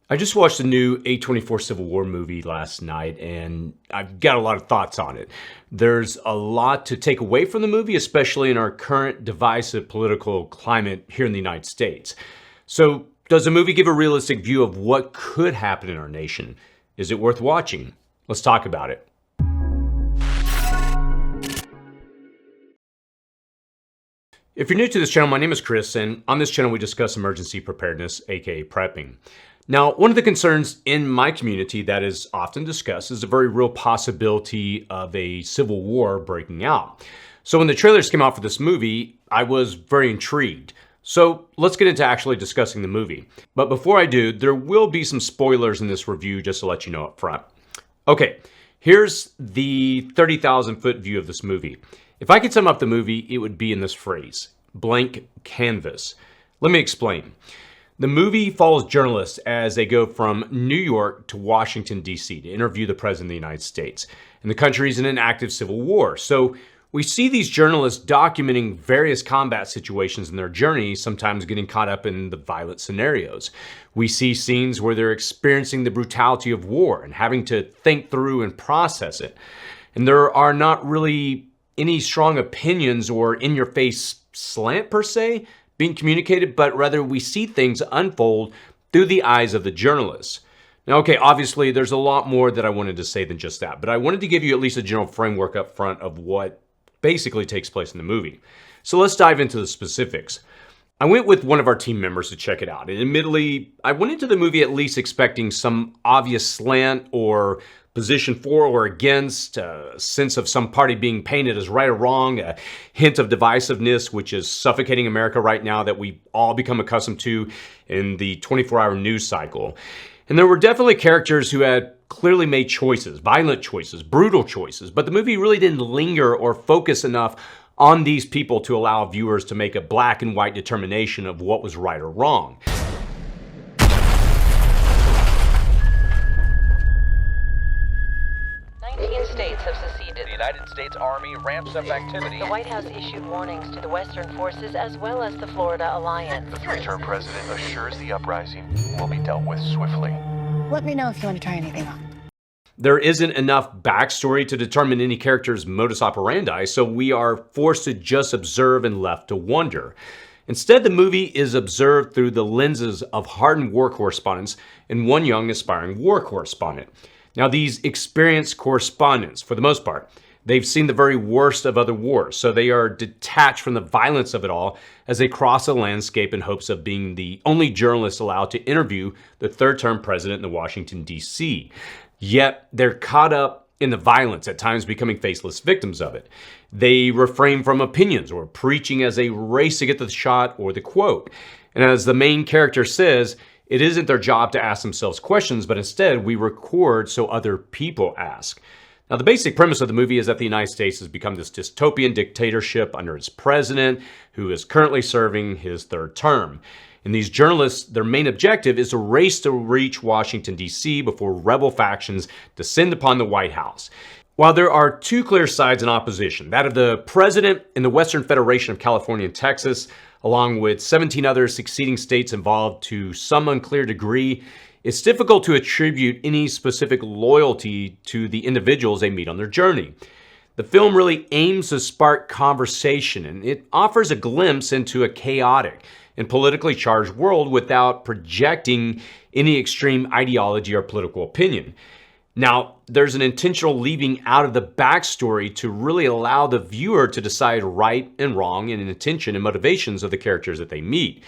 I just watched the new A24 Civil War movie last night, and I've got a lot of thoughts on it. There's a lot to take away from the movie, especially in our current divisive political climate here in the United States. So, does the movie give a realistic view of what could happen in our nation? Is it worth watching? Let's talk about it. If you're new to this channel, my name is Chris, and on this channel we discuss emergency preparedness, aka prepping. Now, one of the concerns in my community that is often discussed is the very real possibility of a civil war breaking out. So when the trailers came out for this movie, I was very intrigued. So let's get into actually discussing the movie. But before I do, there will be some spoilers in this review just to let you know up front. Okay, here's the 30,000 foot view of this movie. If I could sum up the movie, it would be in this phrase: blank canvas. Let me explain. The movie follows journalists as they go from New York to Washington, D.C. to interview the President of the United States. And the country is in an active civil war. So we see these journalists documenting various combat situations in their journey, sometimes getting caught up in the violent scenarios. We see scenes where they're experiencing the brutality of war and having to think through and process it. And there are not really any strong opinions or in-your-face slant per se being communicated, but rather we see things unfold through the eyes of the journalists. Now, okay, obviously there's a lot more that I wanted to say than just that, but I wanted to give you at least a general framework up front of what basically takes place in the movie. So let's dive into the specifics. I went with one of our team members to check it out, and admittedly, I went into the movie at least expecting some obvious slant or position for or against, a sense of some party being painted as right or wrong, a hint of divisiveness, which is suffocating America right now, that we all become accustomed to in the 24-hour news cycle. And there were definitely characters who had clearly made choices, violent choices, brutal choices, but the movie really didn't linger or focus enough on these people to allow viewers to make a black and white determination of what was right or wrong. 19 states have seceded. The United States Army ramps up activity. The White House issued warnings to the Western forces as well as the Florida Alliance. The three-term president assures the uprising will be dealt with swiftly. Let me know if you want to try anything on. There isn't enough backstory to determine any character's modus operandi, so we are forced to just observe and left to wonder. Instead, the movie is observed through the lenses of hardened war correspondents and one young aspiring war correspondent. Now, these experienced correspondents, for the most part, they've seen the very worst of other wars, so they are detached from the violence of it all as they cross the landscape in hopes of being the only journalists allowed to interview the third-term president in Washington, D.C. Yet, they're caught up in the violence, at times becoming faceless victims of it. They refrain from opinions or preaching as they race to get the shot or the quote. And as the main character says, it isn't their job to ask themselves questions, but instead we record so other people ask. Now, the basic premise of the movie is that the United States has become this dystopian dictatorship under its president, who is currently serving his third term. And these journalists, their main objective is to race to reach Washington, D.C. before rebel factions descend upon the White House. While there are two clear sides in opposition, that of the president and the Western Federation of California and Texas, along with 17 other succeeding states involved to some unclear degree, it's difficult to attribute any specific loyalty to the individuals they meet on their journey. The film really aims to spark conversation, and it offers a glimpse into a chaotic and politically charged world without projecting any extreme ideology or political opinion. Now, there's an intentional leaving out of the backstory to really allow the viewer to decide right and wrong and intention and motivations of the characters that they meet.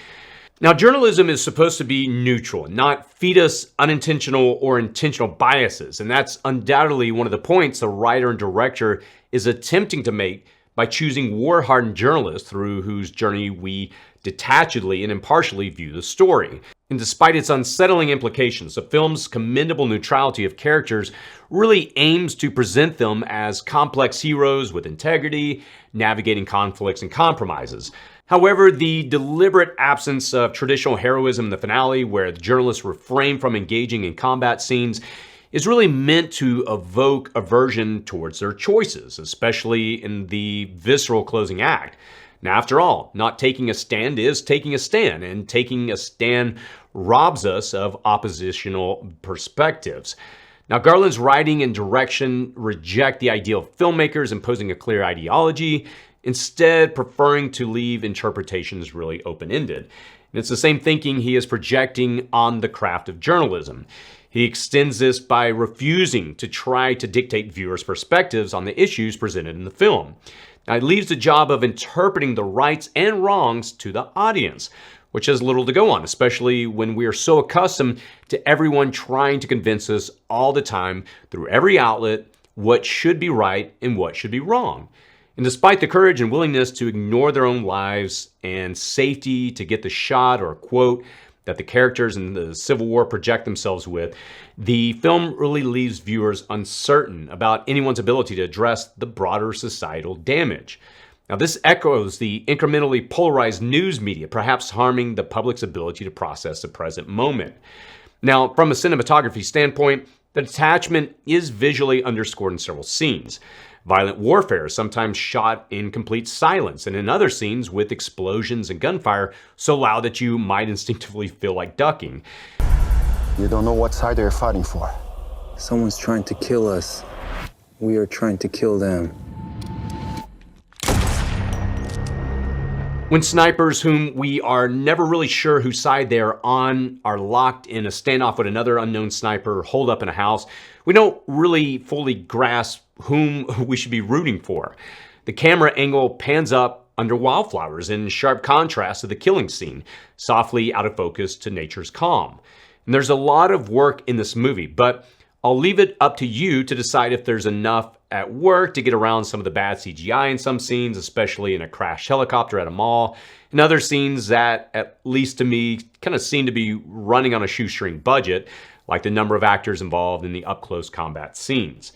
Now, journalism is supposed to be neutral, not feed us unintentional or intentional biases, and that's undoubtedly one of the points the writer and director is attempting to make by choosing war-hardened journalists through whose journey we detachedly and impartially view the story. And despite its unsettling implications, the film's commendable neutrality of characters really aims to present them as complex heroes with integrity, navigating conflicts and compromises. However, the deliberate absence of traditional heroism in the finale, where the journalists refrain from engaging in combat scenes, is really meant to evoke aversion towards their choices, especially in the visceral closing act. Now, after all, not taking a stand is taking a stand, and taking a stand robs us of oppositional perspectives. Now, Garland's writing and direction reject the ideal of filmmakers imposing a clear ideology, instead preferring to leave interpretations really open-ended. And it's the same thinking he is projecting on the craft of journalism. He extends this by refusing to try to dictate viewers' perspectives on the issues presented in the film. Now, it leaves the job of interpreting the rights and wrongs to the audience, which has little to go on, especially when we are so accustomed to everyone trying to convince us all the time through every outlet what should be right and what should be wrong. And despite the courage and willingness to ignore their own lives and safety to get the shot or quote that the characters in the Civil War project themselves with, the film really leaves viewers uncertain about anyone's ability to address the broader societal damage. Now, this echoes the incrementally polarized news media, perhaps harming the public's ability to process the present moment. Now, from a cinematography standpoint, the detachment is visually underscored in several scenes. Violent warfare is sometimes shot in complete silence, and in other scenes with explosions and gunfire so loud that you might instinctively feel like ducking. You don't know what side they're fighting for. Someone's trying to kill us. We are trying to kill them. When snipers whom we are never really sure whose side they're on are locked in a standoff with another unknown sniper holed up in a house, we don't really fully grasp whom we should be rooting for. The camera angle pans up under wildflowers in sharp contrast to the killing scene, softly out of focus to nature's calm. And there's a lot of work in this movie, but I'll leave it up to you to decide if there's enough at work to get around some of the bad CGI in some scenes, especially in a crashed helicopter at a mall, and other scenes that, at least to me, kind of seem to be running on a shoestring budget, like the number of actors involved in the up-close combat scenes.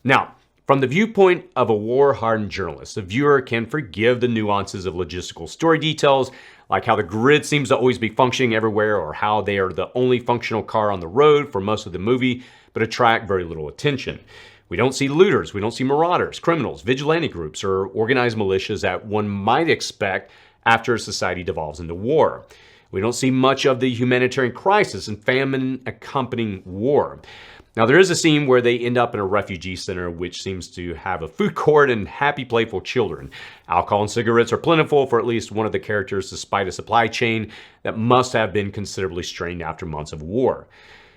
Now, from the viewpoint of a war-hardened journalist, the viewer can forgive the nuances of logistical story details, like how the grid seems to always be functioning everywhere, or how they are the only functional car on the road for most of the movie, but attract very little attention. We don't see looters, we don't see marauders, criminals, vigilante groups, or organized militias that one might expect after a society devolves into war. We don't see much of the humanitarian crisis and famine accompanying war. Now, there is a scene where they end up in a refugee center, which seems to have a food court and happy, playful children. Alcohol and cigarettes are plentiful for at least one of the characters, despite a supply chain that must have been considerably strained after months of war.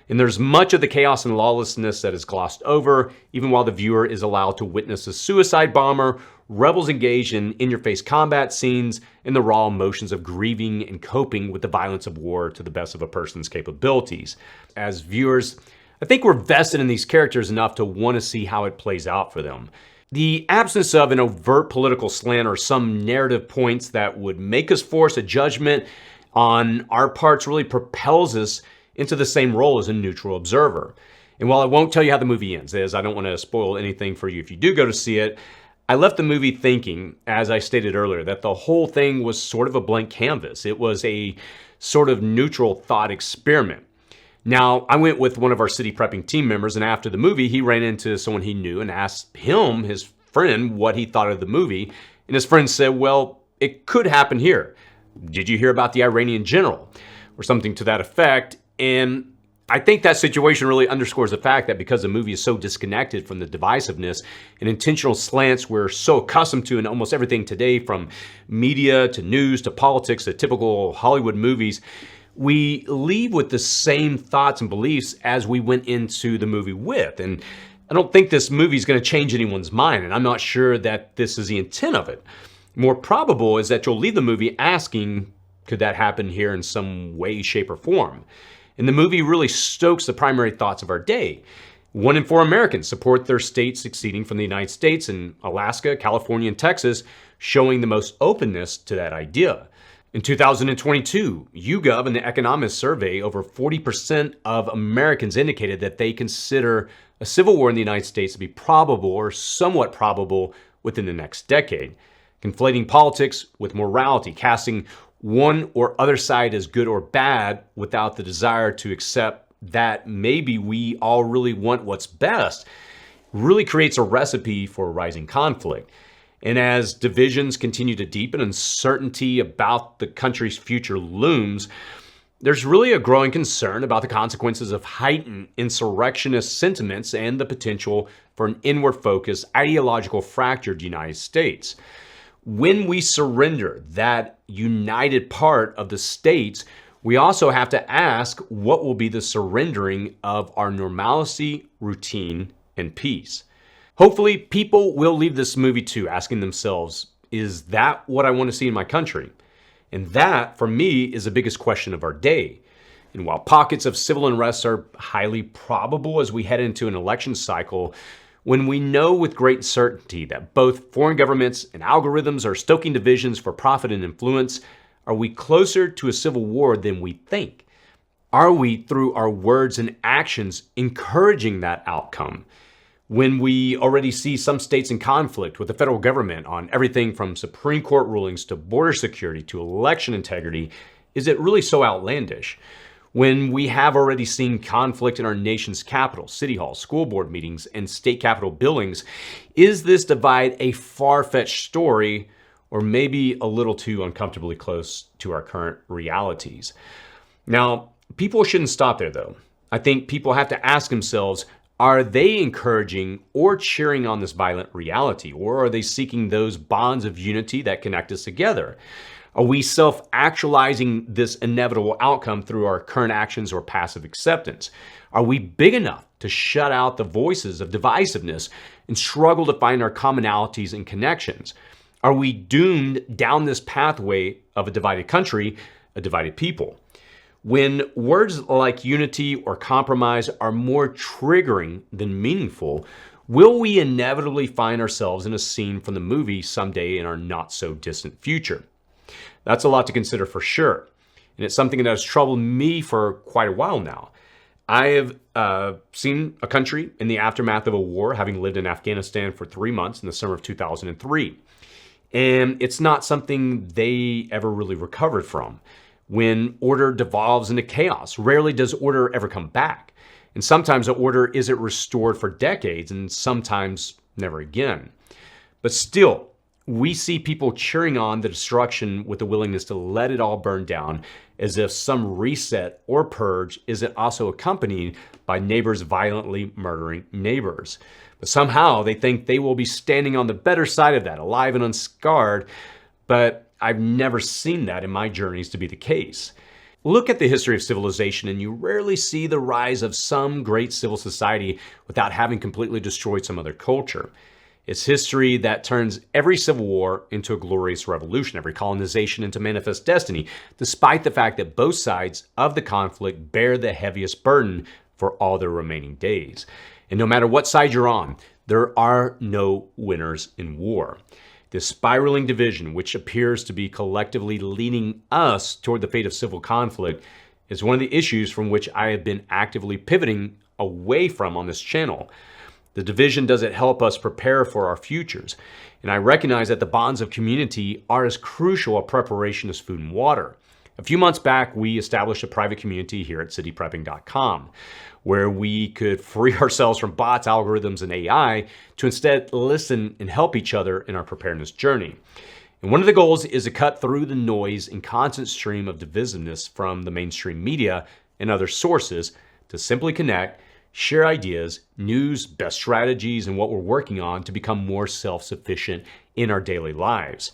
And there's much of the chaos and lawlessness that is glossed over, even while the viewer is allowed to witness a suicide bomber, rebels engaged in-your-face combat scenes, and the raw emotions of grieving and coping with the violence of war to the best of a person's capabilities. As viewers, I think we're vested in these characters enough to want to see how it plays out for them. The absence of an overt political slant or some narrative points that would make us force a judgment on our parts really propels us into the same role as a neutral observer. And while I won't tell you how the movie ends, as I don't want to spoil anything for you if you do go to see it, I left the movie thinking, as I stated earlier, that the whole thing was sort of a blank canvas. It was a sort of neutral thought experiment. Now, I went with one of our city prepping team members, and after the movie, he ran into someone he knew and asked him, his friend, what he thought of the movie. And his friend said, well, it could happen here. Did you hear about the Iranian general? Or something to that effect. And I think that situation really underscores the fact that because the movie is so disconnected from the divisiveness and intentional slants we're so accustomed to in almost everything today, from media to news to politics to typical Hollywood movies, we leave with the same thoughts and beliefs as we went into the movie with. And I don't think this movie is going to change anyone's mind, and I'm not sure that this is the intent of it. More probable is that you'll leave the movie asking, could that happen here in some way, shape, or form? And the movie really stokes the primary thoughts of our day. 1 in 4 Americans support their state succeeding from the United States, and Alaska, California, and Texas showing the most openness to that idea. In 2022, YouGov and the Economist survey, over 40% of Americans indicated that they consider a civil war in the United States to be probable or somewhat probable within the next decade. Conflating politics with morality, casting one or other side as good or bad without the desire to accept that maybe we all really want what's best, really creates a recipe for rising conflict. And as divisions continue to deepen, uncertainty about the country's future looms, there's really a growing concern about the consequences of heightened insurrectionist sentiments and the potential for an inward-focused, ideological fractured United States. When we surrender that united part of the states, we also have to ask what will be the surrendering of our normalcy, routine, and peace. Hopefully, people will leave this movie too asking themselves, is that what I want to see in my country? And that, for me, is the biggest question of our day. And while pockets of civil unrest are highly probable as we head into an election cycle, when we know with great certainty that both foreign governments and algorithms are stoking divisions for profit and influence, are we closer to a civil war than we think? Are we, through our words and actions, encouraging that outcome? When we already see some states in conflict with the federal government on everything from Supreme Court rulings to border security to election integrity, is it really so outlandish? When we have already seen conflict in our nation's capital, city hall, school board meetings, and state capitol buildings, is this divide a far-fetched story or maybe a little too uncomfortably close to our current realities? Now, people shouldn't stop there though. I think people have to ask themselves, are they encouraging or cheering on this violent reality? Or are they seeking those bonds of unity that connect us together? Are we self-actualizing this inevitable outcome through our current actions or passive acceptance? Are we big enough to shut out the voices of divisiveness and struggle to find our commonalities and connections? Are we doomed down this pathway of a divided country, a divided people? When words like unity or compromise are more triggering than meaningful, will we inevitably find ourselves in a scene from the movie someday in our not-so-distant future? That's a lot to consider for sure, and it's something that has troubled me for quite a while now. I have seen a country in the aftermath of a war, having lived in Afghanistan for 3 months in the summer of 2003, and it's not something they ever really recovered from. When order devolves into chaos, rarely does order ever come back. And sometimes the order isn't restored for decades, and sometimes never again. But still, we see people cheering on the destruction with the willingness to let it all burn down, as if some reset or purge isn't also accompanied by neighbors violently murdering neighbors. But somehow they think they will be standing on the better side of that, alive and unscarred, but I've never seen that in my journeys to be the case. Look at the history of civilization and you rarely see the rise of some great civil society without having completely destroyed some other culture. It's history that turns every civil war into a glorious revolution, every colonization into manifest destiny, despite the fact that both sides of the conflict bear the heaviest burden for all their remaining days. And no matter what side you're on, there are no winners in war. This spiraling division, which appears to be collectively leading us toward the fate of civil conflict, is one of the issues from which I have been actively pivoting away from on this channel. The division doesn't help us prepare for our futures, and I recognize that the bonds of community are as crucial a preparation as food and water. A few months back, we established a private community here at cityprepping.com, where we could free ourselves from bots, algorithms, and AI to instead listen and help each other in our preparedness journey. And one of the goals is to cut through the noise and constant stream of divisiveness from the mainstream media and other sources to simply connect, share ideas, news, best strategies, and what we're working on to become more self-sufficient in our daily lives.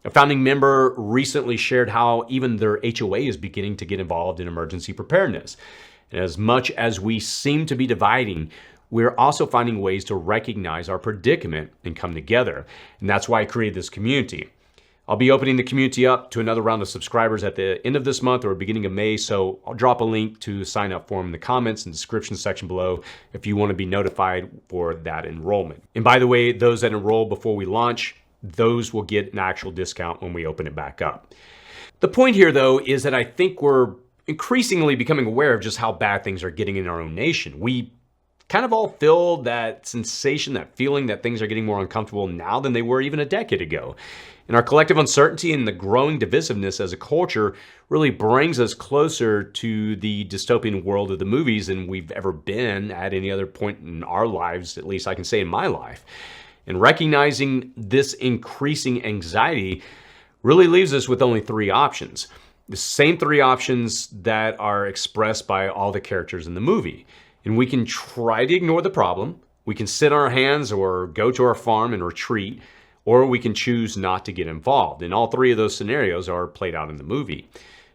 A founding member recently shared how even their HOA is beginning to get involved in emergency preparedness. And as much as we seem to be dividing, we're also finding ways to recognize our predicament and come together. And that's why I created this community. I'll be opening the community up to another round of subscribers at the end of this month or beginning of May, so I'll drop a link to the sign up form in the comments and description section below if you want to be notified for that enrollment. And by the way, those that enroll before we launch, those will get an actual discount when we open it back up. The point here, though, is that I think we're increasingly becoming aware of just how bad things are getting in our own nation. We kind of all feel that sensation, that feeling that things are getting more uncomfortable now than they were even a decade ago. And our collective uncertainty and the growing divisiveness as a culture really brings us closer to the dystopian world of the movies than we've ever been at any other point in our lives, at least I can say in my life. And recognizing this increasing anxiety really leaves us with only three options. The same three options that are expressed by all the characters in the movie. And we can try to ignore the problem. We can sit on our hands or go to our farm and retreat, or we can choose not to get involved. And all three of those scenarios are played out in the movie.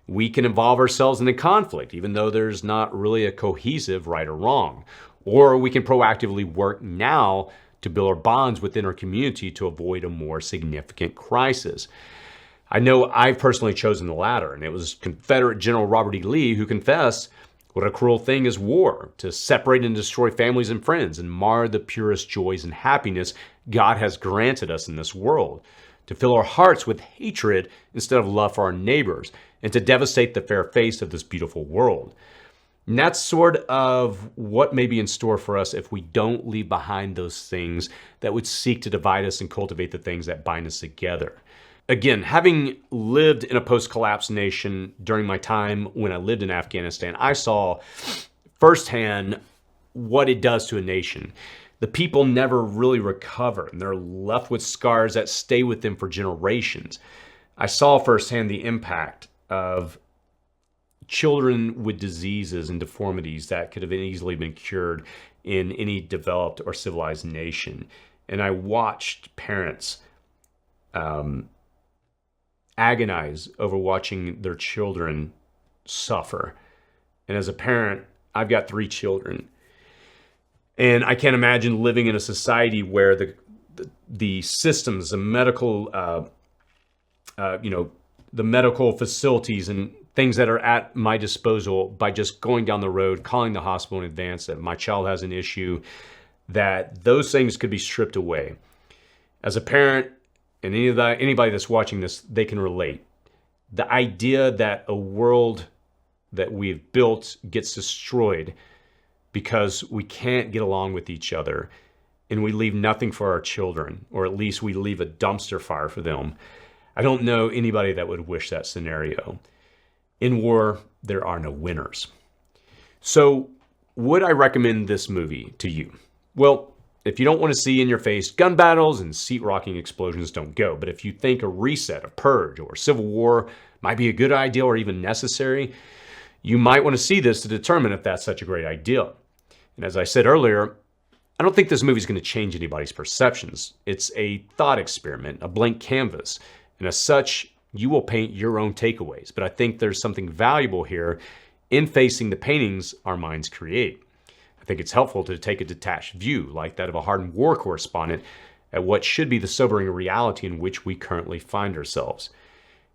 We can involve ourselves in a conflict, even though there's not really a cohesive right or wrong. Or we can proactively work now to build our bonds within our community to avoid a more significant crisis. I know I've personally chosen the latter, and it was Confederate General Robert E. Lee who confessed, "What a cruel thing is war, to separate and destroy families and friends and mar the purest joys and happiness God has granted us in this world, to fill our hearts with hatred instead of love for our neighbors, and to devastate the fair face of this beautiful world." And that's sort of what may be in store for us if we don't leave behind those things that would seek to divide us and cultivate the things that bind us together. Again, having lived in a post-collapse nation during my time when I lived in Afghanistan, I saw firsthand what it does to a nation. The people never really recover, and they're left with scars that stay with them for generations. I saw firsthand the impact of children with diseases and deformities that could have easily been cured in any developed or civilized nation. And I watched parents agonize over watching their children suffer. And as a parent, I've got 3 children. And I can't imagine living in a society where the systems, the medical, the medical facilities and things that are at my disposal, by just going down the road, calling the hospital in advance that my child has an issue, that those things could be stripped away. As a parent, and anybody that's watching this, they can relate. The idea that a world that we've built gets destroyed because we can't get along with each other and we leave nothing for our children, or at least we leave a dumpster fire for them. I don't know anybody that would wish that scenario. In war, there are no winners. So, would I recommend this movie to you? Well, if you don't want to see in-your-face gun battles and seat-rocking explosions, don't go. But if you think a reset, a purge, or a civil war might be a good idea or even necessary, you might want to see this to determine if that's such a great idea. And as I said earlier, I don't think this movie is going to change anybody's perceptions. It's a thought experiment, a blank canvas. And as such, you will paint your own takeaways. But I think there's something valuable here in facing the paintings our minds create. I think it's helpful to take a detached view, like that of a hardened war correspondent, at what should be the sobering reality in which we currently find ourselves.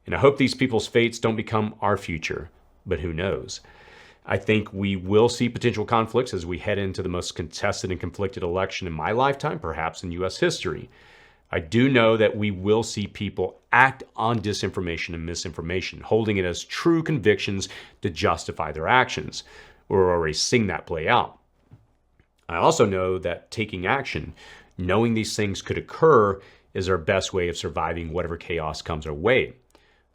And I hope these people's fates don't become our future, but who knows? I think we will see potential conflicts as we head into the most contested and conflicted election in my lifetime, perhaps in U.S. history. I do know that we will see people act on disinformation and misinformation, holding it as true convictions to justify their actions. We're already seeing that play out. I also know that taking action, knowing these things could occur, is our best way of surviving whatever chaos comes our way.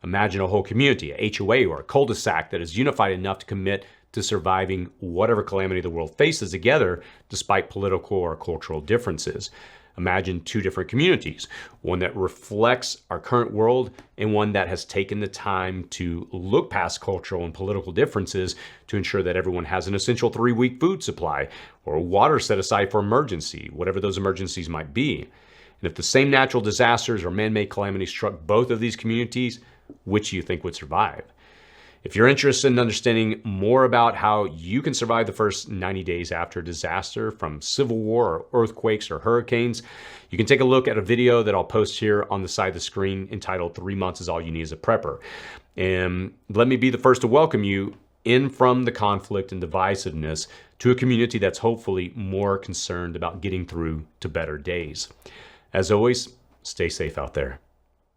Imagine a whole community, a HOA or a cul-de-sac that is unified enough to commit to surviving whatever calamity the world faces together despite political or cultural differences. Imagine 2 different communities, one that reflects our current world and one that has taken the time to look past cultural and political differences to ensure that everyone has an essential 3-week food supply or water set aside for emergency, whatever those emergencies might be. And if the same natural disasters or man-made calamities struck both of these communities, which do you think would survive? If you're interested in understanding more about how you can survive the first 90 days after a disaster, from civil war or earthquakes or hurricanes, you can take a look at a video that I'll post here on the side of the screen entitled 3 Months is All You Need as a Prepper. And let me be the first to welcome you in from the conflict and divisiveness to a community that's hopefully more concerned about getting through to better days. As always, stay safe out there.